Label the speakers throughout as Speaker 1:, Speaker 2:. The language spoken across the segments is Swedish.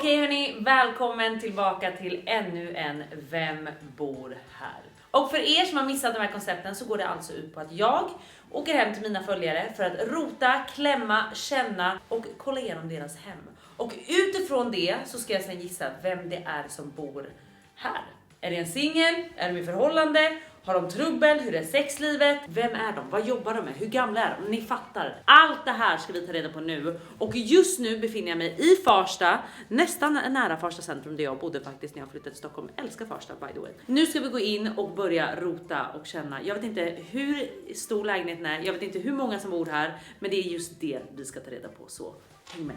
Speaker 1: Okej hörni, välkommen tillbaka till ännu en Vem bor här? Och för er som har missat de här koncepten så går det alltså ut på att jag åker hem till mina följare för att rota, klämma, känna och kolla igenom deras hem. Och utifrån det så ska jag sedan gissa vem det är som bor här. Är det en singel? Är de i förhållande? Har de trubbel? Hur är sexlivet? Vem är de? Vad jobbar de med? Hur gamla är de? Ni fattar. Allt det här ska vi ta reda på nu. Och just nu befinner jag mig i Farsta. Nästan nära Farsta centrum där jag bodde faktiskt när jag flyttade till Stockholm. Älskar Farsta by the way. Nu ska vi gå in och börja rota och känna. Jag vet inte hur stor lägenheten är. Jag vet inte hur många som bor här. Men det är just det vi ska ta reda på. Så häng med.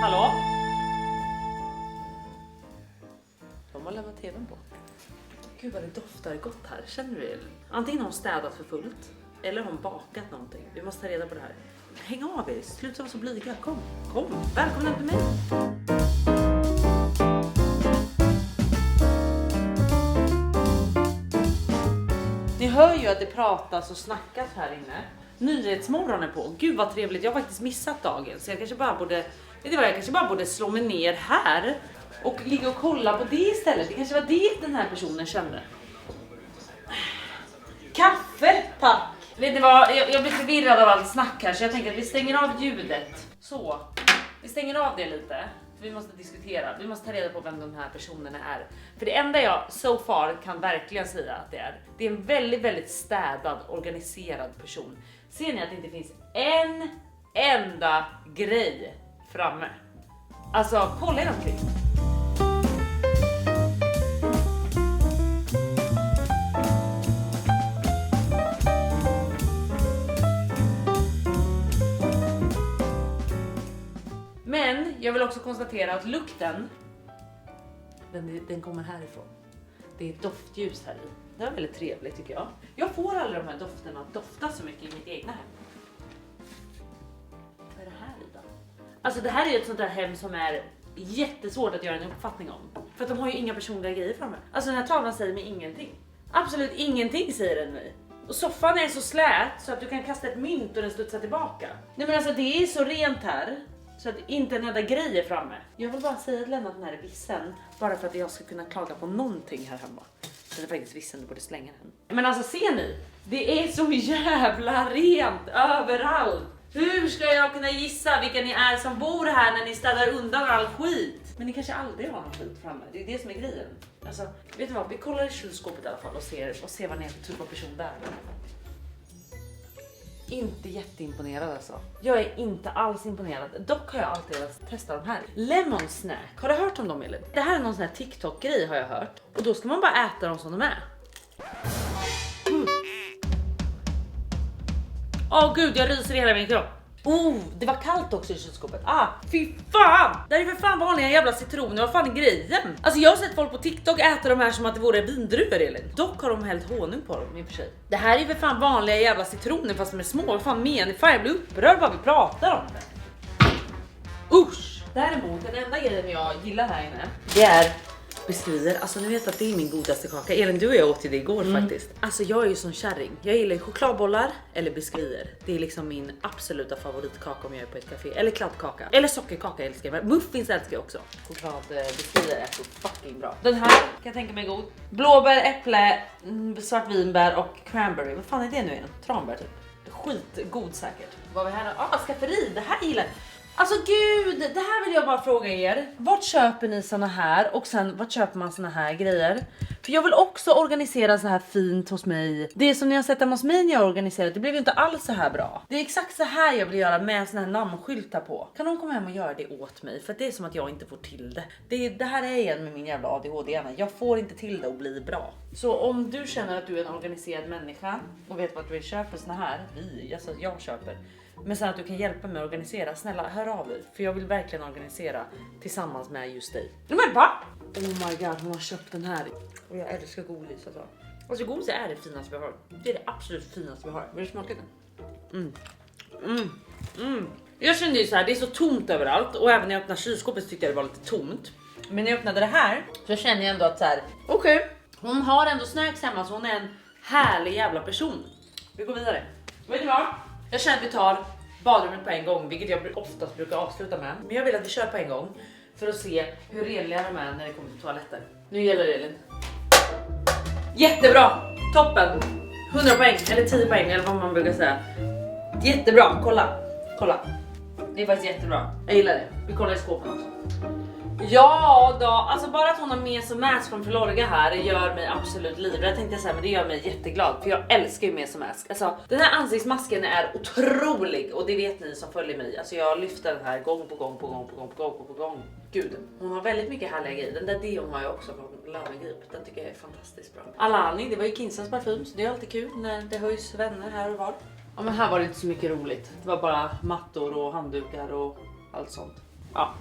Speaker 1: Hallå? De har lämnat tvn på. Gud vad det doftar gott här, känner du det? Antingen har hon städat för fullt eller har hon bakat någonting. Vi måste ta reda på det här. Häng av er, sluta vara så blyga. Kom, välkomna till mig. Ni hör ju att det pratas och snackas här inne. Nyhetsmorgon är på. Gud vad trevligt, jag har faktiskt missat dagen. Så jag kanske bara borde slå mig ner här och ligga och kolla på det istället. Det kanske var det den här personen kände. Kaffe, tack! Jag blir förvirrad av allt snack här så jag tänker att vi stänger av ljudet. Så, vi stänger av det lite. För vi måste diskutera, vi måste ta reda på vem de här personerna är. För det enda jag so far kan verkligen säga att det är en väldigt, väldigt städad, organiserad person. Ser ni att det inte finns en enda grej framme? Alltså, kolla er omkring. Men jag vill också konstatera att lukten, den kommer härifrån. Det är ett doftljus här i. Det är väldigt trevligt tycker jag. Jag får aldrig de här dofterna att dofta så mycket i mitt egna hem. Vad är det här i då? Alltså det här är ett sånt där hem som är jättesvårt att göra en uppfattning om. För att de har ju inga personliga grejer framme. Alltså den här tavlan säger mig ingenting. Absolut ingenting säger den mig. Och soffan är så slät så att du kan kasta ett mynt och den studsar tillbaka. Nej men alltså det är så rent här. Så att inte en enda grej är framme. Jag vill bara säga att lämna den här vissen. Bara för att jag ska kunna klaga på någonting här hemma. Det är faktiskt vissen, du borde slänga den. Men alltså ser ni? Det är så jävla rent överallt. Hur ska jag kunna gissa vilka ni är som bor här när ni städar undan all skit? Men ni kanske aldrig har någon skit framme. Det är det som är grejen. Alltså, vet du vad? Vi kollar i kylskåpet i alla fall och ser vad ni är för typ av person där. Inte jätteimponerad alltså. Jag är inte alls imponerad. Dock har jag alltid velat testa de här. Lemon snack. Har du hört om dem Elin? Det här är någon sån här TikTok-grej har jag hört. Och då ska man bara äta dem som de är. Åh gud, jag ryser i hela min kropp. Det var kallt också i kylskåpet. Fy fan! Det är för fan vanliga jävla citroner. Vad fan är grejen? Alltså jag har sett folk på TikTok äta de här som att det vore vindruvor Elin. Dock har de hällt honung på dem i och för sig. Det här är för fan vanliga jävla citroner fast de är små. Vad fan menar ni? Fan jag blir upprörd bara vi pratar om det. Usch! Däremot den enda grejen jag gillar här inne, det är biskvier. Alltså ni vet att det är min godaste kaka. Elin, du och jag åt det igår faktiskt. Alltså jag är ju som kärring. Jag gillar chokladbollar eller biskvier. Det är liksom min absoluta favoritkaka om jag är på ett café. Eller kladdkaka. Eller sockerkaka älskar jag. Muffins älskar jag också. Chokladbiskvier är så fucking bra. Den här kan jag tänka mig god. Blåbär, äpple, svartvinbär och cranberry. Vad fan är det nu igen? Tranbär typ. Skitgod säkert. Vad har vi här då? Skafferi. Det här gillar jag. Alltså gud, det här vill jag bara fråga er. Vart köper ni såna här? Och sen vart köper man såna här grejer? För jag vill också organisera så här fint hos mig. Det som ni har sett hos mig när jag har organiserat, det blev ju inte alls så här bra. Det är exakt så här jag vill göra med såna här namnskyltar på. Kan någon komma hem och göra det åt mig? För det är som att jag inte får till det. Det här är igen med min jävla ADHD-hjärna. Jag får inte till det och bli bra. Så om du känner att du är en organiserad människa och vet vart du vill köpa såna här. Jag köper. Men sen att du kan hjälpa mig att organisera. Snälla, hör av dig. För jag vill verkligen organisera tillsammans med just dig. Men va? Oh my god, hon har köpt den här. Och jag älskar godis alltså. Alltså godis är det finaste vi har. Det är det absolut finaste vi har. Vill du smaka den? Jag kände ju så här, det är så tomt överallt. Och även när jag öppnade kylskåpet så tyckte jag det var lite tomt. Men när jag öppnade det här så känner jag ändå att så här, okej. Hon har ändå snacks hemma så hon är en härlig jävla person. Vi går vidare. Vet ni vad? Jag känner att vi tar badrummet på en gång, vilket jag oftast brukar avsluta med. Men jag vill att vi kör på en gång för att se hur renliga de är när det kommer till toaletter. Nu gäller det, Elin. Jättebra! Toppen! 100 poäng, eller 10 poäng, eller vad man brukar säga. Jättebra, kolla. Kolla. Det är faktiskt jättebra. Jag gillar det. Vi kollar i skåpen också. Ja då, alltså bara att hon har med sig mask från Filorga här gör mig absolut livrädd, tänkte jag säga, men det gör mig jätteglad för jag älskar ju med sig mask. Alltså den här ansiktsmasken är otrolig och det vet ni som följer mig. Alltså jag lyfter den här gång på gång. Gud, hon har väldigt mycket härliga grejer. Den där Dion har jag också från Löwengrip. Den tycker jag är fantastiskt bra. Alani, det var ju Kinsens parfym, så det är alltid kul när det höjs vänner här och var. Ja, men här var det inte så mycket roligt. Det var bara mattor och handdukar och allt sånt. Ja.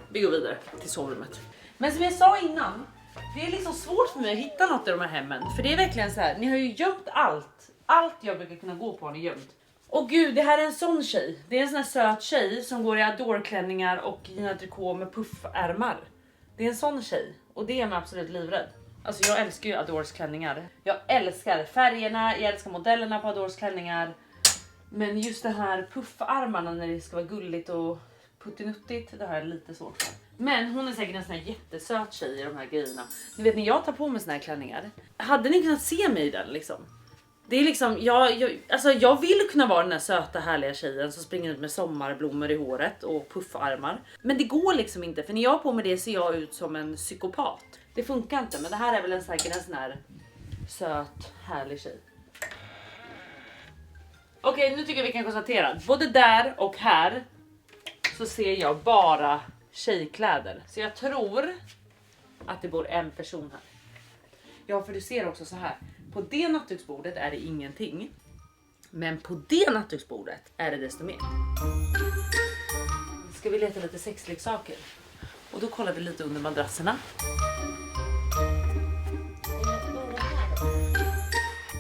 Speaker 1: Vi går vidare till sovrummet. Men som jag sa innan, det är liksom svårt för mig att hitta något i de här hemmen. För det är verkligen så här, ni har ju gömt allt. Allt jag brukar kunna gå på har ni gömt. Och gud, det här är en sån tjej. Det är en sån här söt tjej som går i Adore-klänningar och Gina Tricot med puffärmar. Det är en sån tjej och det är mig absolut livrädd. Alltså jag älskar ju Adores klänningar. Jag älskar färgerna, jag älskar modellerna på Adores klänningar. Men just det här puffarmarna när det ska vara gulligt och puttinuttigt, det har jag lite svårt för. Men hon är säkert en sån här jättesöt tjej i de här grejerna. Ni vet, när jag tar på mig såna här klänningar, hade ni kunnat se mig i den liksom? Det är liksom, jag vill kunna vara den här söta härliga tjejen som springer ut med sommarblommor i håret och puffarmar. Men det går liksom inte, för när jag har på mig det ser jag ut som en psykopat. Det funkar inte, men det här är väl säkert en sån här söt härlig tjej. Okej, nu tycker jag vi kan konstatera, både där och här så ser jag bara tjejkläder. Så jag tror att det bor en person här. Ja, för du ser också så här. På det nattduksbordet är det ingenting. Men på det nattduksbordet är det desto mer. Ska vi leta lite sexleksaker? Och då kollar vi lite under madrasserna.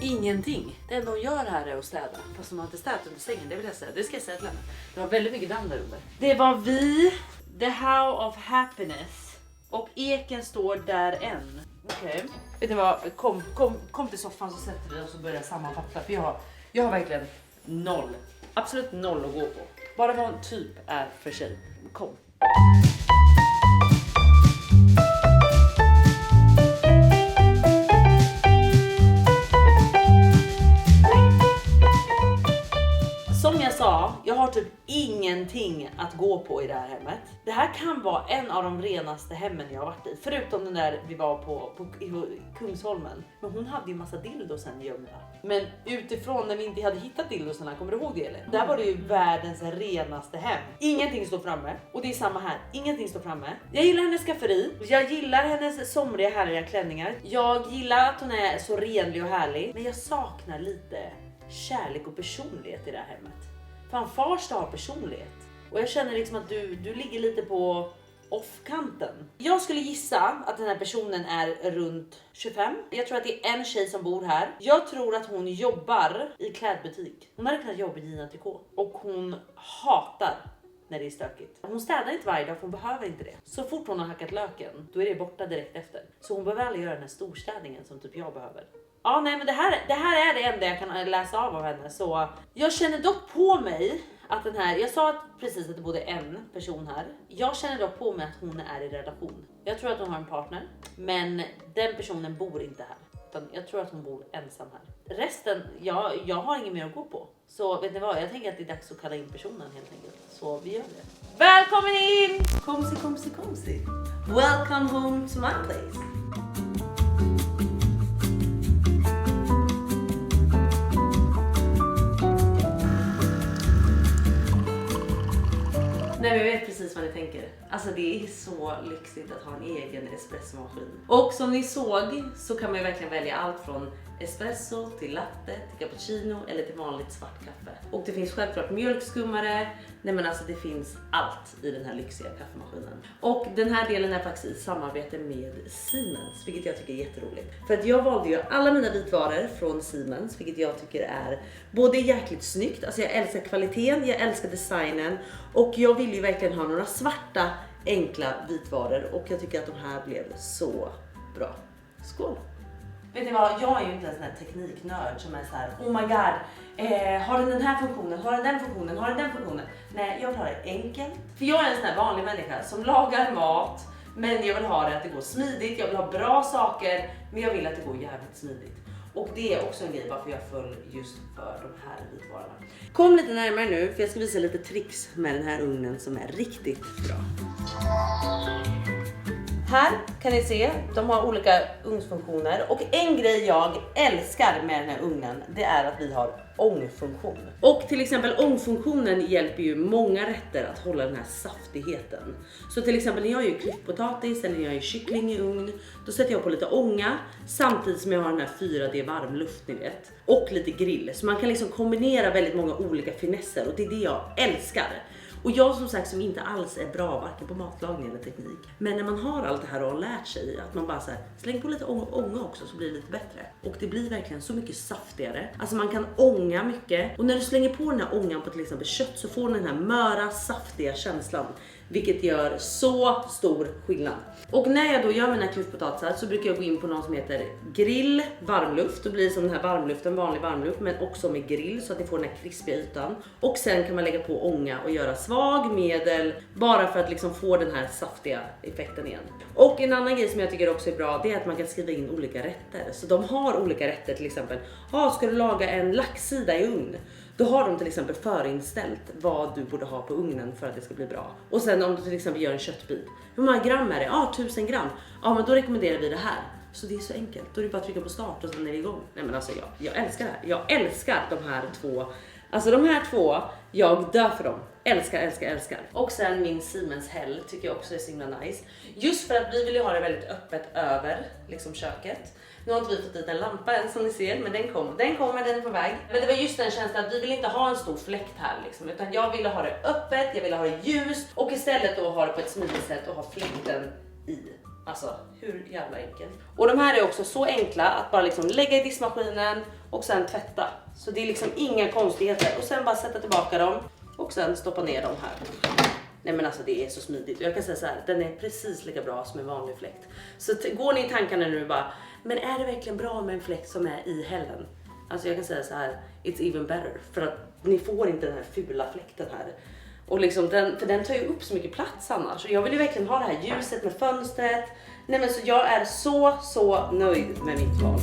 Speaker 1: Ingenting. Det enda hon gör här är att städa. Fast hon har inte städat under sängen, det vill jag säga. Det ska jag säga till henne. Det var väldigt mycket damm där under. Det var vi. The How of Happiness. Och eken står där än. Okej. Vet ni vad? Kom till soffan så sätter vi oss och börjar sammanfatta. För jag har verkligen noll. Absolut noll att gå på. Bara vad en typ är för sig. Kom. Som jag sa, jag har typ ingenting att gå på i det här hemmet. Det här kan vara en av de renaste hemmen jag har varit i. Förutom den där vi var på Kungsholmen. Men hon hade ju massa dildosen gömda. Men utifrån när vi inte hade hittat dildosarna, kommer du ihåg det eller? Där var det ju världens renaste hem. Ingenting står framme. Och det är samma här, ingenting står framme. Jag gillar hennes skafferi. Jag gillar hennes somriga härliga klänningar. Jag gillar att hon är så renlig och härlig. Men jag saknar lite kärlek och personlighet i det här hemmet. Fan, Farsta har personlighet. Och jag känner liksom att du ligger lite på off-kanten. Jag skulle gissa att den här personen är runt 25. Jag tror att det är en tjej som bor här. Jag tror att hon jobbar i klädbutik. Hon hade kunnat jobba i Gina Tricot. Och hon hatar när det är stökigt. Hon städar inte varje dag för hon behöver inte det. Så fort hon har hackat löken, då är det borta direkt efter. Så hon behöver aldrig göra den här storstädningen som typ jag behöver. Ja, nej, men det här är det enda jag kan läsa av henne. Så jag känner dock på mig att den här, jag sa precis att det bodde en person här. Jag känner dock på mig att hon är i relation. Jag tror att hon har en partner, men den personen bor inte här. Utan jag tror att hon bor ensam här. Resten, jag har inget mer att gå på. Så vet ni vad, jag tänker att det är dags att kalla in personen helt enkelt. Så vi gör det. Välkommen in! Komsi. Welcome home to my place. Nej, men jag vet precis vad ni tänker. Alltså det är så lyxigt att ha en egen espressomaskin. Och som ni såg så kan man ju verkligen välja allt från espresso till latte, till cappuccino eller till vanligt svart kaffe. Och det finns självklart mjölkskummare. Nej, men alltså det finns allt i den här lyxiga kaffemaskinen. Och den här delen är faktiskt i samarbete med Siemens, vilket jag tycker är jätteroligt. För att jag valde ju alla mina vitvaror från Siemens, vilket jag tycker är både jäkligt snyggt. Alltså jag älskar kvaliteten, jag älskar designen och jag vill ju verkligen ha några svarta enkla vitvaror och jag tycker att de här blev så bra. Skål! Vet ni vad, jag är ju inte en sån här tekniknörd som är så här: oh my god, har den här funktionen, har den funktionen, har den funktionen. Nej, jag vill ha det enkelt. För jag är en sån här vanlig människa som lagar mat, men jag vill ha det att det går smidigt. Jag vill ha bra saker, men jag vill att det går jävligt smidigt. Och det är också en grej varför jag föll just för de här vitvarorna. Kom lite närmare nu, för jag ska visa lite tricks med den här ugnen som är riktigt bra. Här kan ni se, de har olika ugnsfunktioner. Och en grej jag älskar med den här ugnen, det är att vi har ångfunktion. Och till exempel ångfunktionen hjälper ju många rätter att hålla den här saftigheten. Så till exempel när jag gör klyftpotatis eller när jag gör kyckling i ugn, då sätter jag på lite ånga samtidigt som jag har den här 4D varmluft, ni vet. Och lite grill, så man kan liksom kombinera väldigt många olika finesser och det är det jag älskar. Och jag som sagt som inte alls är bra varken på matlagning eller teknik. Men när man har allt det här och har lärt sig att man bara så här, släng på lite ånga också så blir det lite bättre. Och det blir verkligen så mycket saftigare. Alltså man kan ånga mycket. Och när du slänger på den här ångan på till exempel kött så får den här möra, saftiga känslan. Vilket gör så stor skillnad. Och när jag då gör mina klyftpotatisar så brukar jag gå in på något som heter grill varmluft. Då blir det som den här varmluften, vanlig varmluft, men också med grill så att ni får den här krispiga ytan. Och sen kan man lägga på ånga och göra svag, medel, bara för att liksom få den här saftiga effekten igen. Och en annan grej som jag tycker också är bra, det är att man kan skriva in olika rätter. Så de har olika rätter, till exempel, ska du laga en laxsida i ugn? Då har de till exempel förinställt vad du borde ha på ugnen för att det ska bli bra. Och sen om du till exempel gör en köttbit. Hur många gram är det? 1000 gram. Ja, men då rekommenderar vi det här. Så det är så enkelt. Då är det bara att trycka på start och sen är det igång. Nej men alltså jag älskar det här. Jag älskar de här två. Alltså de här två, jag dör för dem. Älskar. Och sen min Siemens Hell tycker jag också är så himla nice. Just för att vi vill ju ha det väldigt öppet över liksom köket. Nu har inte vi fått dit en lampa än som ni ser, men den är på väg. Men det var just den känslan att vi vill inte ha en stor fläkt här liksom, utan jag ville ha det öppet, jag ville ha det ljust och istället då ha det på ett smidigt sätt och ha fläkten i. Alltså hur jävla enkelt. Och de här är också så enkla att bara liksom lägga i diskmaskinen och sen tvätta. Så det är liksom inga konstigheter och sen bara sätta tillbaka dem och sen stoppa ner dem här. Nej men alltså det är så smidigt. Och jag kan säga så här, den är precis lika bra som en vanlig fläkt. Så går ni i tankarna nu bara, men är det verkligen bra med en fläkt som är i hällen? Alltså jag kan säga så här, it's even better. För att ni får inte den här fula fläkten här. Och liksom för den tar ju upp så mycket plats annars. Och jag vill ju verkligen ha det här ljuset med fönstret. Nej men så jag är så nöjd med mitt val.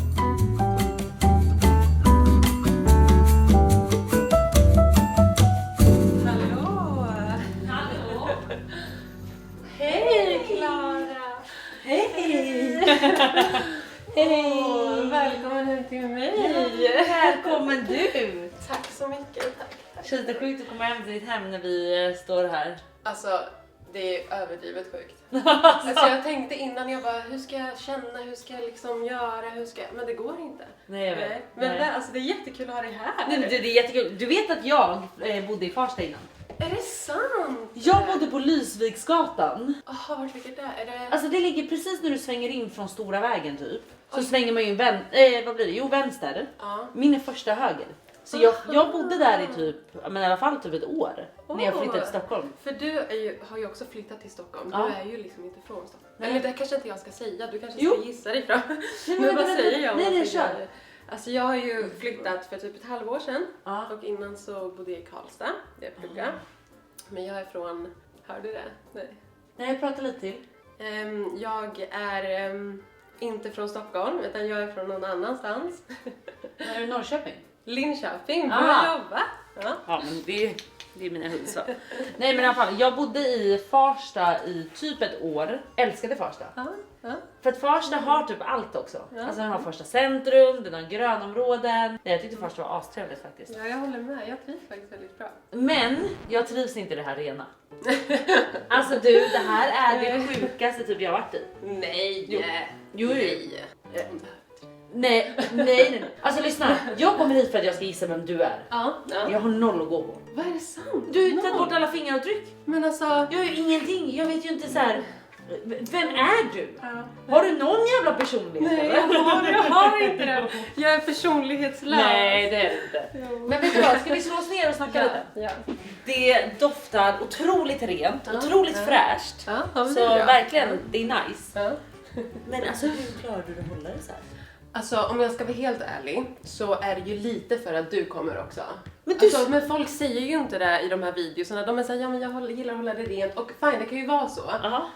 Speaker 2: Hej Klara!
Speaker 1: Hej!
Speaker 2: Hej! Välkommen hem till mig!
Speaker 1: Välkommen du!
Speaker 2: Tack så mycket, tack.
Speaker 1: Känns det sjukt att komma hem till ditt hem när vi står här?
Speaker 2: Alltså, det är överdrivet sjukt. Alltså jag tänkte innan, jag bara, hur ska jag känna, hur ska jag liksom göra, men det går inte.
Speaker 1: Nej jag vet.
Speaker 2: Men
Speaker 1: Nej.
Speaker 2: det, alltså, det är jättekul att ha dig här.
Speaker 1: Nej, det är jättekul. Du vet att jag bodde i Farsta innan?
Speaker 2: Är det sant?
Speaker 1: Jag bodde på Lysviksgatan.
Speaker 2: Jaha, vart ligger det? Är det...
Speaker 1: Alltså det ligger precis när du svänger in från Stora vägen typ. Så svänger man ju vad blir det? Jo, vänster.
Speaker 2: Ja.
Speaker 1: Min är första höger. Så jag bodde där i typ, men i alla fall typ ett år. När jag flyttade till Stockholm.
Speaker 2: För du har ju också flyttat till Stockholm.
Speaker 1: Ja.
Speaker 2: Du är ju liksom inte från Stockholm.
Speaker 1: Nej.
Speaker 2: Eller det kanske inte jag ska säga. Du kanske
Speaker 1: Jo.
Speaker 2: ska gissa dig fram.
Speaker 1: Nej,
Speaker 2: Men vad säger jag?
Speaker 1: Nej, kör.
Speaker 2: Alltså jag har ju flyttat för typ ett halvår sedan.
Speaker 1: Ja.
Speaker 2: Och innan så bodde jag i Karlstad. Där jag pluggade. Men jag är från... Hörde du det? Nej.
Speaker 1: Nej, jag pratar lite till.
Speaker 2: Jag är inte från Stockholm. Utan jag är från någon annanstans.
Speaker 1: Är du Norrköping?
Speaker 2: Linköping. Bra
Speaker 1: Ah.
Speaker 2: jobbat! Ja.
Speaker 1: Ja, men det är mina Hudiksvall. Nej men i alla fall, jag bodde i Farsta i typ ett år. Älskade Farsta.
Speaker 2: Ja.
Speaker 1: För att Farsta har typ allt också.
Speaker 2: Ja.
Speaker 1: Alltså den har Farsta centrum, den har grönområden. Nej, jag tyckte Farsta var astrevligt faktiskt.
Speaker 2: Ja, jag håller med. Jag trivs faktiskt väldigt bra.
Speaker 1: Men jag trivs inte i det här rena. Alltså du, det här är det sjukaste typ jag har varit i.
Speaker 2: Nej!
Speaker 1: Jo.
Speaker 2: Nej.
Speaker 1: Nej. Alltså lyssna, jag kommer hit för att jag ska gissa vem du är.
Speaker 2: Ja.
Speaker 1: Jag har noll att gå på.
Speaker 2: Vad är det sant?
Speaker 1: Du har tagit bort alla fingeravtryck.
Speaker 2: Men alltså...
Speaker 1: Jag har ju ingenting, jag vet ju inte så här. Vem är du?
Speaker 2: Ja.
Speaker 1: Har du någon jävla personlighet?
Speaker 2: Nej,
Speaker 1: eller?
Speaker 2: jag har inte det. Jag är personlighetslös.
Speaker 1: Nej, det är det inte.
Speaker 2: Jo.
Speaker 1: Men vet du vad, ska vi slå oss ner och snacka lite?
Speaker 2: Ja.
Speaker 1: Det doftar otroligt rent,
Speaker 2: Ja.
Speaker 1: otroligt
Speaker 2: Ja.
Speaker 1: fräscht.
Speaker 2: Ja, men
Speaker 1: Så
Speaker 2: det är bra.
Speaker 1: verkligen, det är nice.
Speaker 2: Ja.
Speaker 1: Men alltså hur klarar du att hålla det så här?
Speaker 2: Alltså om jag ska vara helt ärlig så är det ju lite för att du kommer också.
Speaker 1: Men, du...
Speaker 2: men folk säger ju inte det i de här videorna. De är såhär, ja men jag gillar att hålla det rent. Och fine, det kan ju vara så.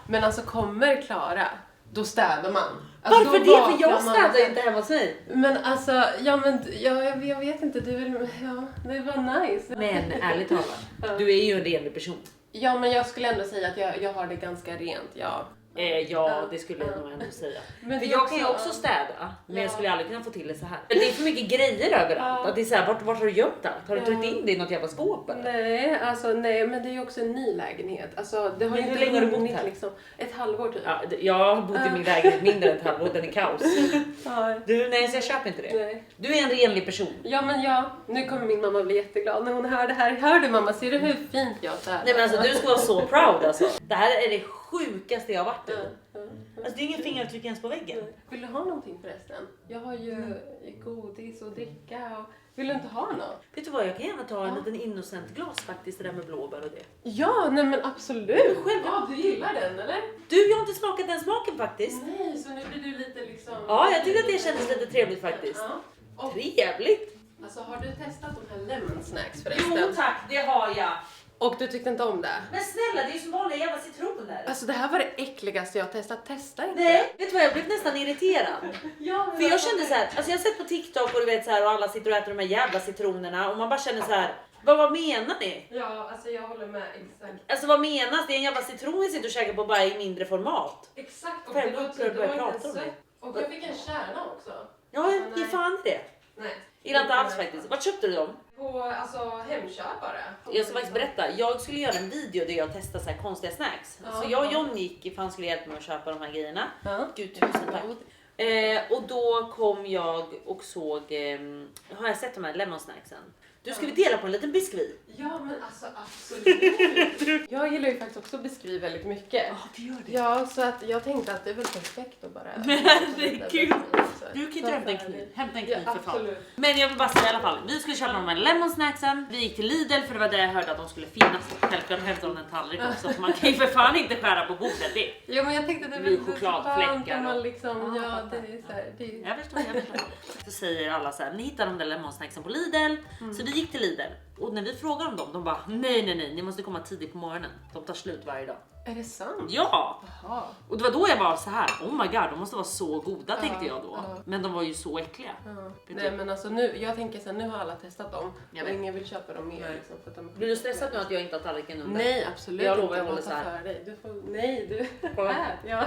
Speaker 2: Men alltså kommer Klara, då städar man. Alltså,
Speaker 1: varför det? För jag städar inte hemma hos mig.
Speaker 2: Men alltså, jag vet inte, du vill, det var nice.
Speaker 1: Men ärligt talat, du är ju en renlig person.
Speaker 2: Ja, men jag skulle ändå säga att jag har det ganska rent, ja.
Speaker 1: Det skulle jag nog ändå säga.
Speaker 2: Men
Speaker 1: för jag kan ju också städa, men jag skulle aldrig kunna få till det så här. Det är för mycket grejer överallt. Att det är så här, vart har du gömt allt? Har du tryckt in det i något jävla skåp eller?
Speaker 2: Nej, men det är ju också en ny lägenhet. Alltså, det har ju
Speaker 1: hur länge har du bott här?
Speaker 2: Liksom, ett halvår typ.
Speaker 1: Ja, jag har bott i min lägenhet mindre än ett halvår, den är kaos. Nej, så jag köper inte det. Nej. Du är en renlig person.
Speaker 2: Ja, men nu kommer min mamma bli jätteglad när hon hör det här. Hör du mamma, ser du hur fint jag städar?
Speaker 1: Nej men alltså du ska vara så proud alltså. Det här är det sjukaste jag har varit i. Alltså det är ingen fingeravtryck ens på väggen.
Speaker 2: Vill du ha någonting förresten? Jag har ju godis och dricka och... Vill du inte ha något?
Speaker 1: Vet du vad, jag kan gärna ta en liten innocent glas faktiskt, det där med blåbär och det.
Speaker 2: Ja, nej men absolut.
Speaker 1: Själv,
Speaker 2: du gillar den eller?
Speaker 1: Du, jag har inte smakat den smaken faktiskt.
Speaker 2: Nej, så nu blir du lite liksom...
Speaker 1: Ja, jag tyckte att det kändes lite trevligt faktiskt.
Speaker 2: Ja.
Speaker 1: Trevligt!
Speaker 2: Alltså har du testat de här lemon snacks förresten?
Speaker 1: Jo tack, det har jag.
Speaker 2: Och du tyckte inte om det?
Speaker 1: Men snälla, det är ju som vanliga jävla citroner.
Speaker 2: Alltså det här var det äckligaste jag har testat. Testa inte.
Speaker 1: Nej, vet du vad, jag blev nästan irriterad. För jag kände så här, alltså jag har sett på TikTok och du vet så här, och alla sitter och äter de här jävla citronerna och man bara känner så här, vad menar ni?
Speaker 2: Ja, alltså jag håller med, exakt.
Speaker 1: Alltså vad menas? Det är en jävla citron jag sitter och käkar på bara i mindre format.
Speaker 2: Exakt, och
Speaker 1: det var inte så.
Speaker 2: Och jag fick en kärna också.
Speaker 1: Ja, ge fan i det.
Speaker 2: Nej.
Speaker 1: Gillar inte alls faktiskt. Vart köpte du dem?
Speaker 2: På Hemköp bara.
Speaker 1: Jag ska faktiskt berätta. Jag skulle göra en video där jag testar så här konstiga snacks. Så jag och John gick för han skulle hjälpa mig att köpa de här grejerna. Gud, tusen tack. Och då kom jag och såg, har jag sett de här lemon snacksen? Du ska vi dela på en liten biskvi.
Speaker 2: Ja men alltså absolut. Jag gillar ju faktiskt också biskvi väldigt mycket.
Speaker 1: Ja, du gör det.
Speaker 2: Ja, så att jag tänkte att det är väl perfekt att bara...
Speaker 1: Men herregud. Du kan inte hämta en kniv. Hämta en kniv för fan. Men jag vill bara säga i alla fall. Vi skulle köpa de här lemon snacksen. Vi gick till Lidl för det var där jag hörde att de skulle finnas. Självklart hämtade de en tallrik också. För man kan ju för fan inte skära på bordet. Det.
Speaker 2: Ja men jag tänkte att det
Speaker 1: blir chokladfläckar.
Speaker 2: Man liksom, det är så här,
Speaker 1: Jag förstår. Så säger alla så här, ni hittar de där lemon snacksen på Lidl. Så vi gick till Lidl. Och när vi frågar om dem, de bara nej, ni måste komma tidigt på morgonen. De tar slut varje dag.
Speaker 2: Är det sant?
Speaker 1: Ja! Aha. Och det var då jag var så här, oh my god, de måste vara så goda tänkte jag då. Men de var ju så äckliga.
Speaker 2: Nej men alltså nu, jag tänker så här, nu har alla testat dem. Och ingen vill köpa dem mer. Liksom, för att de
Speaker 1: blir du stressad nu att jag inte har tallriken under?
Speaker 2: Nej, absolut.
Speaker 1: Jag lovar, jag håller så här.
Speaker 2: Du får, nej, du. Ja.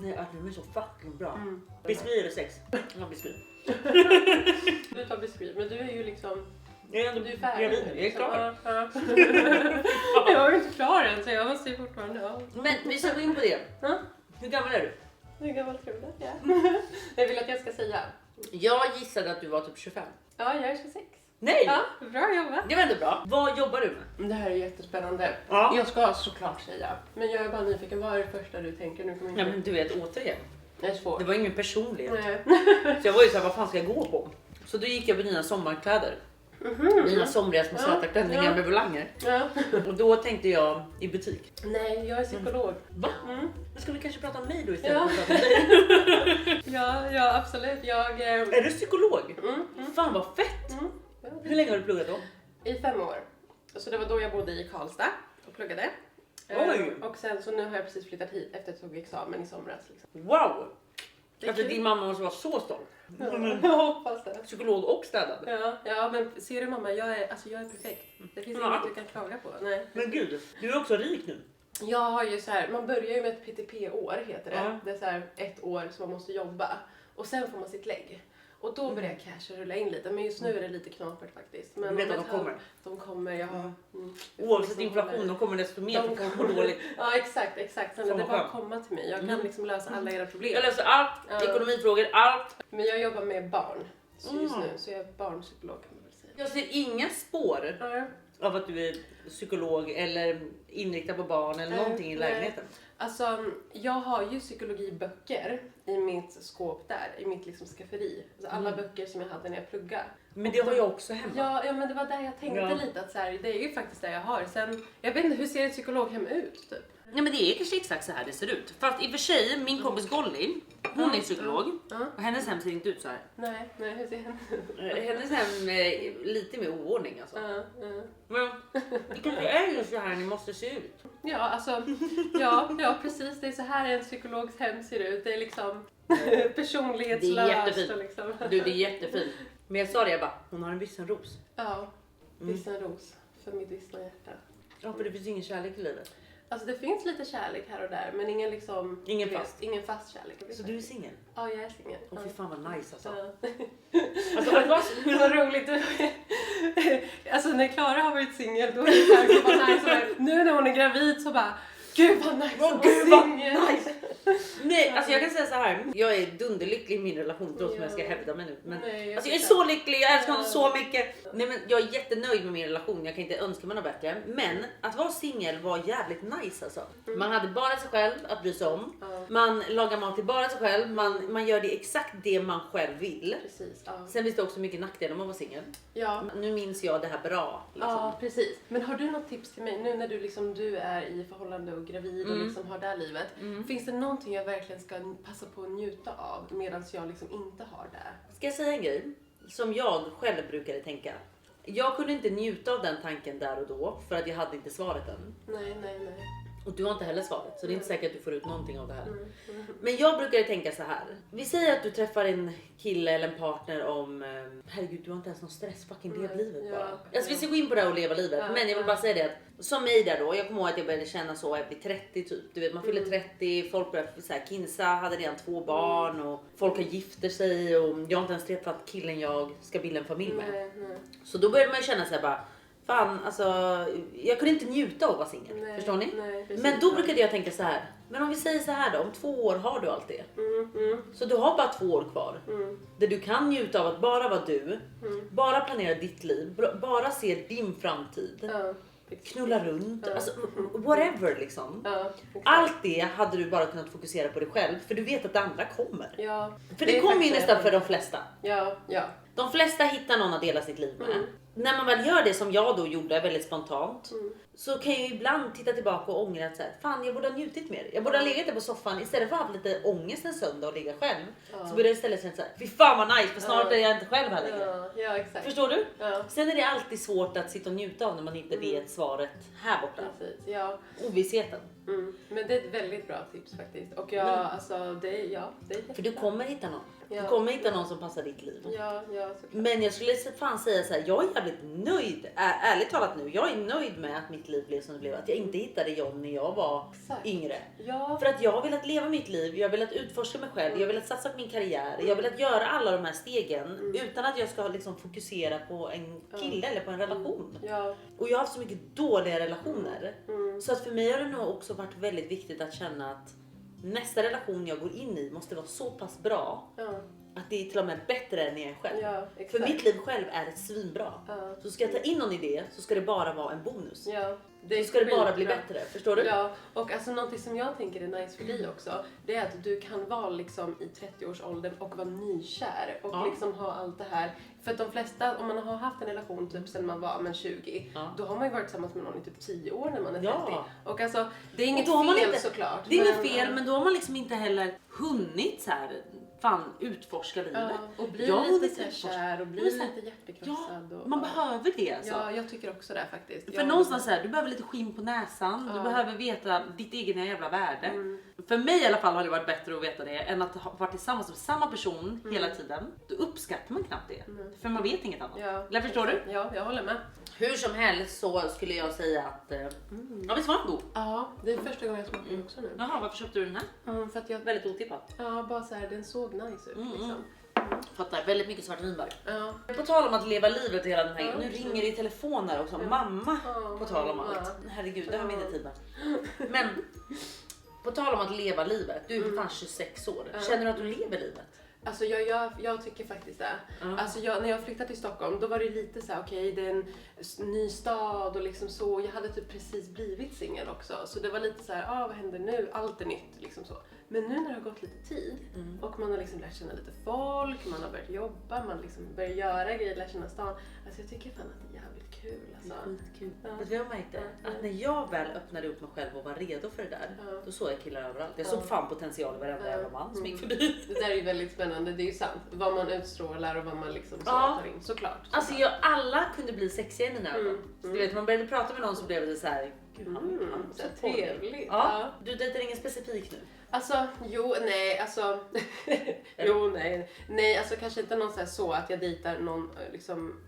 Speaker 1: Nej, de är så fucking bra. Biskvi eller sex? Ja, biskvi.
Speaker 2: Du tar biskvi, men du är ju liksom...
Speaker 1: Du är färdig. Jag är klar.
Speaker 2: Jag är inte klar än så jag måste ju fortfarande...
Speaker 1: Men vi ska gå in på det. Hur gammal är du?
Speaker 2: Hur gammal tror du? Ja. Jag vill att jag ska säga.
Speaker 1: Jag gissade att du var typ 25.
Speaker 2: Ja, jag är 26.
Speaker 1: Nej!
Speaker 2: Ja, bra jobbat.
Speaker 1: Det var ändå bra. Vad jobbar du med?
Speaker 2: Det här är jättespännande.
Speaker 1: Ja.
Speaker 2: Jag ska såklart säga. Men jag är bara nyfiken. Vad är det första du tänker? Nu kommer
Speaker 1: ja, men du vet, återigen.
Speaker 2: Det är svårt.
Speaker 1: Det var ingen personlighet.
Speaker 2: Nej.
Speaker 1: Så jag var ju såhär, vad fan ska jag gå på? Så då gick jag på dina sommarkläder. Mina somriga små söta klänningar med volanger. Ja. Och då tänkte jag i butik.
Speaker 2: Nej, jag är psykolog.
Speaker 1: Va? Men ska vi kanske prata om mig då istället för att prata om dig?
Speaker 2: Ja, absolut.
Speaker 1: Är du psykolog? Fan vad fett! Hur länge har du pluggat då?
Speaker 2: I 5 år. Så det var då jag bodde i Karlstad och pluggade.
Speaker 1: Oj.
Speaker 2: Och sen så nu har jag precis flyttat hit efter att jag tog examen i somras. Liksom.
Speaker 1: Wow! Alltså din mamma måste vara så stolt.
Speaker 2: Jag hoppas det.
Speaker 1: Psykolog och städad.
Speaker 2: Ja, men ser du mamma, jag är perfekt. Det finns inget du kan klaga på. Nej.
Speaker 1: Men gud, du är också rik nu.
Speaker 2: Jag har ju så här, man börjar ju med ett PTP-år heter det. Det är så här 1 år som man måste jobba. Och sen får man sitt lägg. Och då börjar cashen rulla in lite. Men just nu är det lite knapert faktiskt. Men
Speaker 1: vet att
Speaker 2: de kommer, jag har...
Speaker 1: Oavsett inflation, de kommer desto mer för folk mår dåligt.
Speaker 2: Ja, exakt. Sen det är bara att komma till mig. Jag kan liksom lösa alla era problem.
Speaker 1: Jag löser allt, ekonomifrågor, allt.
Speaker 2: Men jag jobbar med barn just nu. Så jag är barnpsykolog kan man väl säga.
Speaker 1: Jag ser inga spår av att du är psykolog eller inriktad på barn eller någonting i lägenheten.
Speaker 2: Alltså, jag har ju psykologiböcker i mitt skåp där, i mitt liksom skafferi. Alltså, alla böcker som jag hade när jag pluggade.
Speaker 1: Men det har jag också hemma.
Speaker 2: Ja, men det var där jag tänkte lite att så här, det är ju faktiskt det jag har. Sen, jag vet inte, hur ser ett psykologhem ut typ?
Speaker 1: Nej men det är kanske exakt så här det ser ut. Fast i och för sig, min kompis Golly, hon är psykolog. Och hennes hem ser inte ut så här.
Speaker 2: Nej, hur ser hennes?
Speaker 1: Hennes hem är lite mer oordning alltså. Men det kanske är ju så här ni måste se ut.
Speaker 2: Ja, alltså, ja precis. Det är så här en psykologs hem ser ut. Det är liksom personlighetslöst.
Speaker 1: Det är jättefint.
Speaker 2: Och liksom.
Speaker 1: Du, det är jättefint. Men jag sa det, jag bara, hon har en vissenros.
Speaker 2: Ja, vissenros för mitt vissna hjärta.
Speaker 1: Ja, för det finns ingen kärlek i livet.
Speaker 2: Alltså det finns lite kärlek här och där, men ingen liksom... Ingen fast kärlek.
Speaker 1: Så du är singel?
Speaker 2: Ja, jag är singel.
Speaker 1: Åh fy fan vad nice alltså.
Speaker 2: Ja.
Speaker 1: Alltså
Speaker 2: Det var roligt. Alltså när Klara har varit singel då är det så här, gud vad nice. Nu när hon är gravid så bara, gud vad nice att vara singel.
Speaker 1: Nej, alltså jag kan säga så här. Jag är dunderlycklig i min relation trots som jag ska hävda mig nu. Men
Speaker 2: Nej,
Speaker 1: alltså jag är så lycklig, jag älskar honom så mycket. Nej men jag är jättenöjd med min relation, jag kan inte önska mig något bättre. Men att vara singel var jävligt nice alltså. Man hade bara sig själv att bry sig om. Man lagar mat till bara sig själv, man gör det exakt det man själv vill.
Speaker 2: Precis,
Speaker 1: Sen finns det också mycket nackdelar om att vara singel.
Speaker 2: Ja.
Speaker 1: Nu minns jag det här bra. Liksom.
Speaker 2: Ja, precis. Men har du något tips till mig nu när du är i förhållande och gravid och liksom har det här livet? Finns det någonting jag verkligen ska passa på att njuta av medan jag liksom inte har det?
Speaker 1: Ska jag säga en grej som jag själv brukade tänka? Jag kunde inte njuta av den tanken där och då för att jag hade inte svaret än.
Speaker 2: Nej.
Speaker 1: Och du har inte heller svaret, så det är inte säkert att du får ut någonting av det här. Men jag brukade tänka så här. Vi säger att du träffar en kille eller en partner om... herregud, du har inte ens någon stress. Fucking lev livet bara. Alltså vi ska gå in på det här och leva livet. Men jag vill bara säga det att som mig där då. Jag kommer ihåg att jag började känna så vid 30 typ. Du vet, man fyller 30. Folk började så här, Kinsa hade redan 2 barn. Och folk har gifter sig. Och jag har inte ens träffat killen jag ska bilda en familj med.
Speaker 2: Nej.
Speaker 1: Så då började man känna så här bara... Fan, alltså, jag kunde inte njuta av att vara singel. Förstår ni?
Speaker 2: Nej,
Speaker 1: men då brukade jag tänka så här. Men om vi säger så här då, om 2 år har du allt det. Så du har bara 2 år kvar. Där du kan njuta av att bara vara du. Bara planera ditt liv. Bara se din framtid. Knulla runt. Alltså, whatever liksom. Allt det hade du bara kunnat fokusera på dig själv. För du vet att det andra kommer. För det kommer ju nästan för de flesta. De flesta hittar någon att dela sitt liv med. När man väl gör det som jag då gjorde väldigt spontant. Så kan jag ju ibland titta tillbaka och ångra att så här, fan jag borde ha njutit mer. Jag borde ha legat där på soffan istället för att ha haft lite ångest en söndag och ligga själv. Så borde jag istället känna så här, fy fan vad nice för snart är jag inte själv här längre.
Speaker 2: Ja, exakt.
Speaker 1: Förstår du? Sen är det alltid svårt att sitta och njuta av när man inte vet svaret här borta.
Speaker 2: Precis,
Speaker 1: Ovissheten.
Speaker 2: Men det är ett väldigt bra tips faktiskt. Och alltså det är
Speaker 1: för du kommer hitta någon. Du kommer hitta någon som passar ditt liv.
Speaker 2: Ja,
Speaker 1: men jag skulle fan säga så här, jag är jävligt nöjd. Ärligt talat nu, jag är nöjd med att mitt liv blev som det blev. Att jag inte hittade John när jag var yngre. För att jag har velat leva mitt liv, jag har velat utforska mig själv, jag har velat satsa på min karriär. Jag har velat göra alla de här stegen utan att jag ska liksom fokusera på en kille eller på en relation. Och jag har haft så mycket dåliga relationer. Så att för mig har det nog också varit väldigt viktigt att känna att nästa relation jag går in i måste vara så pass bra att det är till och med bättre än jag själv. För mitt liv själv är ett svinbra. Så ska jag ta in någon idé så ska det bara vara en bonus. Så ska det bara bli bättre, förstår du?
Speaker 2: Ja, och alltså någonting som jag tänker är nice för dig också, det är att du kan vara liksom i 30-årsåldern och vara nykär och liksom ha allt det här. För att de flesta, om man har haft en relation typ sedan man var 20, då har man ju varit tillsammans med någon i typ 10 år när man är 30. Och alltså, det är inget fel såklart.
Speaker 1: Det är inget fel, men då har man liksom inte heller hunnit så här utforska livet.
Speaker 2: Och bli lite så kär och bli lite hjärtekrossad. Och,
Speaker 1: man behöver det alltså.
Speaker 2: Ja, jag tycker också det faktiskt.
Speaker 1: För någonstans så här, du behöver lite skinn på näsan. Du behöver veta ditt egna jävla värde. För mig i alla fall har det varit bättre att veta det än att ha varit tillsammans med samma person hela tiden. Då uppskattar man knappt det. För man vet inget annat. Eller förstår du?
Speaker 2: Ja, jag håller med.
Speaker 1: Hur som helst så skulle jag säga att... Ja, visst var den god?
Speaker 2: Ja, det är första gången jag smakar den också nu.
Speaker 1: Jaha, varför köpte du den här?
Speaker 2: För att jag...
Speaker 1: Väldigt otippat.
Speaker 2: Ja, bara så här, den såg nice ut liksom.
Speaker 1: Fattar, väldigt mycket svartvinbär. På tal om att leva livet hela den här... Nu ringer det i telefon här också. Mamma, på tal om allt. Herregud, det har vi inte tid med. Men, på tal om att leva livet. Du är fan 26 år. Känner du att du lever livet?
Speaker 2: Alltså jag tycker faktiskt det. Alltså när jag flyttade till Stockholm, då var det lite så här, okej, det är en ny stad och liksom så. Jag hade typ precis blivit singel också. Så det var lite så här, vad händer nu? Allt är nytt liksom så. Men nu när det har gått lite tid och man har liksom lärt känna lite folk, man har börjat jobba, man liksom börjar göra grejer, lärt känna stan. Alltså jag tycker fan att det är jävligt kul alltså.
Speaker 1: Skitkul. Ja. Jag märkte att när jag väl öppnade upp mig själv och var redo för det där, då såg jag killar överallt. Jag såg fan potential i varenda jävla man som gick förbi.
Speaker 2: Det där är ju väldigt spännande, det är ju sant. Vad man utstrålar och vad man liksom så tar in, såklart.
Speaker 1: Alltså alla kunde bli sexiga i mina ögon. Du vet, man började prata med någon så blev det så här.
Speaker 2: Så trevligt.
Speaker 1: Ja. Du dejtar ingen specifik nu?
Speaker 2: Alltså, nej, alltså kanske inte någon så att jag dejtar någon liksom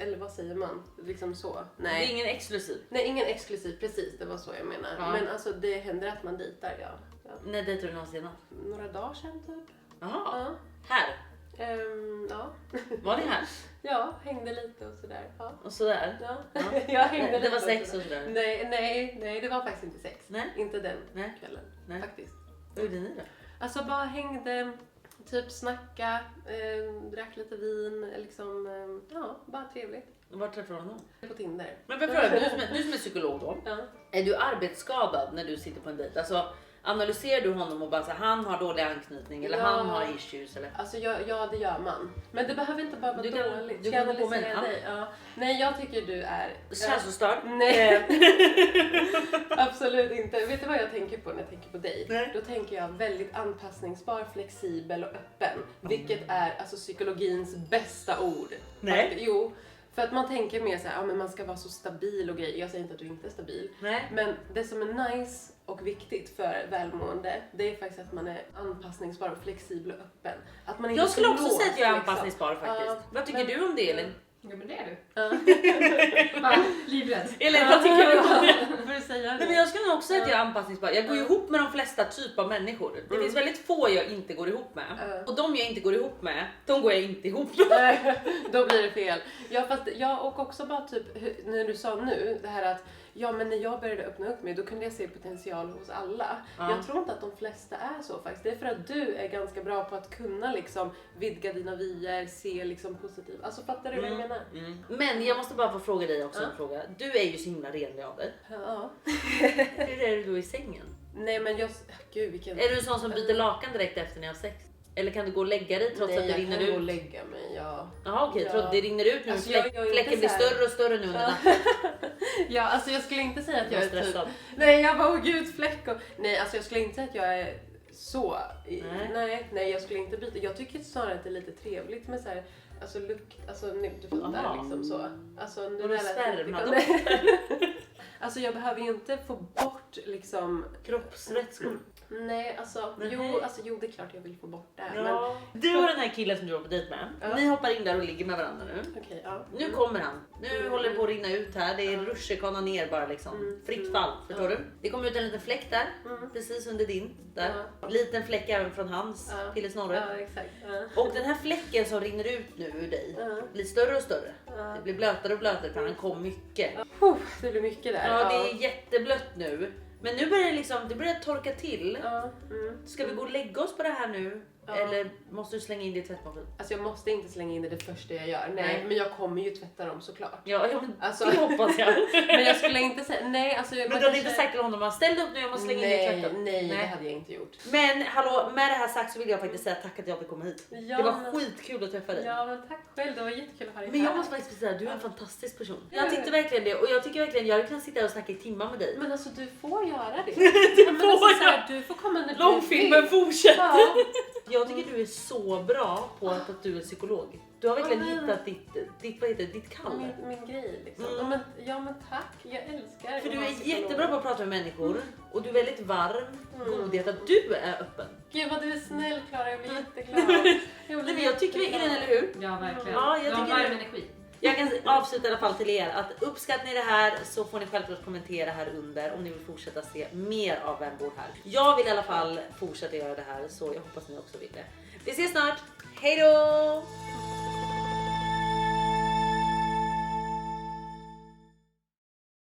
Speaker 2: eller vad säger man? Liksom så. Nej.
Speaker 1: Det är ingen exklusiv?
Speaker 2: Nej, ingen exklusiv, precis, det var så jag menar. Ja. Men alltså det händer att man dejtar, ja.
Speaker 1: När dejtar du någon senast?
Speaker 2: Några dagar sedan typ.
Speaker 1: Jaha, ja. Här?
Speaker 2: Ja.
Speaker 1: Var ni här?
Speaker 2: Ja, hängde lite och sådär. Ja.
Speaker 1: Och sådär?
Speaker 2: Ja. Jag hängde
Speaker 1: det
Speaker 2: lite
Speaker 1: var sex och sådär?
Speaker 2: Nej, det var faktiskt inte sex.
Speaker 1: Nej.
Speaker 2: Inte den kvällen.
Speaker 1: Nej.
Speaker 2: Faktiskt.
Speaker 1: Vad gjorde ni då?
Speaker 2: Alltså bara hängde, typ snacka, drack lite vin, liksom, bara trevligt.
Speaker 1: Var träffade du honom?
Speaker 2: På Tinder.
Speaker 1: Men för fråga, du som är psykolog då,
Speaker 2: Ja.
Speaker 1: är du arbetsskadad när du sitter på en dejt? Alltså analyserar du honom och bara så han har dålig anknytning eller han har issues eller?
Speaker 2: Alltså ja, det gör man. Men det behöver inte bara vara dåligt.
Speaker 1: Du kan analysera
Speaker 2: dig. Ja. Nej, jag tycker du är
Speaker 1: känslostörd.
Speaker 2: Nej. Absolut inte. Vet du vad jag tänker på när jag tänker på dig?
Speaker 1: Nej.
Speaker 2: Då tänker jag väldigt anpassningsbar, flexibel och öppen. Vilket är alltså psykologins bästa ord.
Speaker 1: Nej.
Speaker 2: Jo. För att man tänker mer så här, men man ska vara så stabil och grejer. Jag säger inte att du inte är stabil.
Speaker 1: Nej.
Speaker 2: Men det som är nice och viktigt för välmående, det är faktiskt att man är anpassningsbar och flexibel och öppen. Att man inte
Speaker 1: Jag skulle också
Speaker 2: låst,
Speaker 1: säga att jag är
Speaker 2: liksom.
Speaker 1: anpassningsbar faktiskt. Vad tycker du om det, Elin?
Speaker 3: Ja, men det är du.
Speaker 2: Ja.
Speaker 3: Livrädd.
Speaker 1: Elin, vad tycker du om det?
Speaker 2: Får du säga det?
Speaker 1: Nej, men jag skulle nog också säga att jag är anpassningsbar. Jag går ihop med de flesta typer av människor. Det finns väldigt få jag inte går ihop med. Och de jag inte går ihop med, de går jag inte ihop med.
Speaker 2: Då blir det fel. Ja, fast jag och också bara typ, när du sa nu, det här att men när jag började öppna upp mig, då kunde jag se potential hos alla. Jag tror inte att de flesta är så faktiskt. Det är för att du är ganska bra på att kunna liksom vidga dina vyer, se liksom positivt. Alltså fattar du vad jag menar?
Speaker 1: Men jag måste bara få fråga dig också en fråga. Du är ju så himla renlig av dig.
Speaker 2: Ja.
Speaker 1: Hur är du då i sängen?
Speaker 2: Nej, men gud vilken...
Speaker 1: Är du en sån som byter lakan direkt efter ni har sex? Eller kan du gå och lägga dig trots att det rinner ut?
Speaker 2: Nej, jag kan gå och lägga mig, ja.
Speaker 1: Jaha, okej. Trots det rinner ut nu.
Speaker 2: Alltså,
Speaker 1: fläcken blir större och större nu under natten.
Speaker 2: Ja, alltså jag skulle inte säga att jag är
Speaker 1: stressad.
Speaker 2: typ... Nej, jag bara, gud, fläck och... Nej, alltså jag skulle inte säga att jag är så... Nej, jag skulle inte byta. Jag tycker snarare att det är lite trevligt med så här... Alltså lukt, alltså nu, du fattar liksom så. Alltså nu
Speaker 1: det sperma.
Speaker 2: Alltså jag behöver ju inte få bort liksom...
Speaker 1: Kroppsvätskor.
Speaker 2: Nej, alltså jo, det är klart jag vill få bort det här.
Speaker 1: Ja. Men... Du och den här killen som du var på dejt med, ni hoppar in där och ligger med varandra nu.
Speaker 2: Okej, ja.
Speaker 1: Nu kommer han. Nu håller det på att rinna ut här. Det är rutschkana ner bara liksom. Fritt fall, förstår du? Det kommer ut en liten fläck där, precis under din. Där. Liten fläck även från hans till snorre.
Speaker 2: Ja, exakt.
Speaker 1: Och den här fläcken som rinner ut nu ur dig blir större och större. Det blir blötare och blötare för han kom mycket.
Speaker 2: Det blir mycket där.
Speaker 1: Ja, det är jätteblött nu. Men nu börjar det liksom, det börjar torka till. Ska vi gå och lägga oss på det här nu? Eller måste du slänga in det i tvättmaskin?
Speaker 2: Alltså jag måste inte slänga in det första jag gör. Nej, men jag kommer ju tvätta dem såklart.
Speaker 1: Ja, men
Speaker 2: alltså,
Speaker 1: det hoppas jag.
Speaker 2: Men jag skulle inte säga, nej alltså...
Speaker 1: Men du hade inte sagt till honom, ställ upp nu, jag måste slänga in det i tvätten.
Speaker 2: Nej, det hade jag inte gjort.
Speaker 1: Men hallå, med det här sagt så vill jag faktiskt säga tack att jag fick komma hit.
Speaker 2: Ja,
Speaker 1: det var skitkul att träffa dig.
Speaker 2: Ja, men tack själv, det var jättekul att ha dig här.
Speaker 1: Men jag måste faktiskt säga, du är en fantastisk person. Jag tyckte verkligen det, och jag tycker verkligen jag kan sitta och snacka i timmar med dig.
Speaker 2: Men alltså du får göra det. Du får komma när du
Speaker 1: långfilmen fortsätter.
Speaker 2: Ja.
Speaker 1: Jag tycker du är så bra på att du är psykolog. Du har verkligen hittat ditt kall.
Speaker 2: Min grej liksom. Ja men tack, jag älskar.
Speaker 1: För du är jättebra på att prata med människor. Och du är väldigt varm, godhjärtad. Du är öppen.
Speaker 2: Gud vad du är snäll Klara, jag blir jätteglad.
Speaker 1: Jag tycker vi är den, eller hur?
Speaker 3: Ja, verkligen.
Speaker 1: Ja, jag tycker
Speaker 3: varm energi.
Speaker 1: Jag kan avsluta i alla fall till er att uppskattar ni det här så får ni självklart kommentera här under om ni vill fortsätta se mer av Vem bor här. Jag vill i alla fall fortsätta göra det här, så jag hoppas ni också vill det. Vi ses snart, hej då!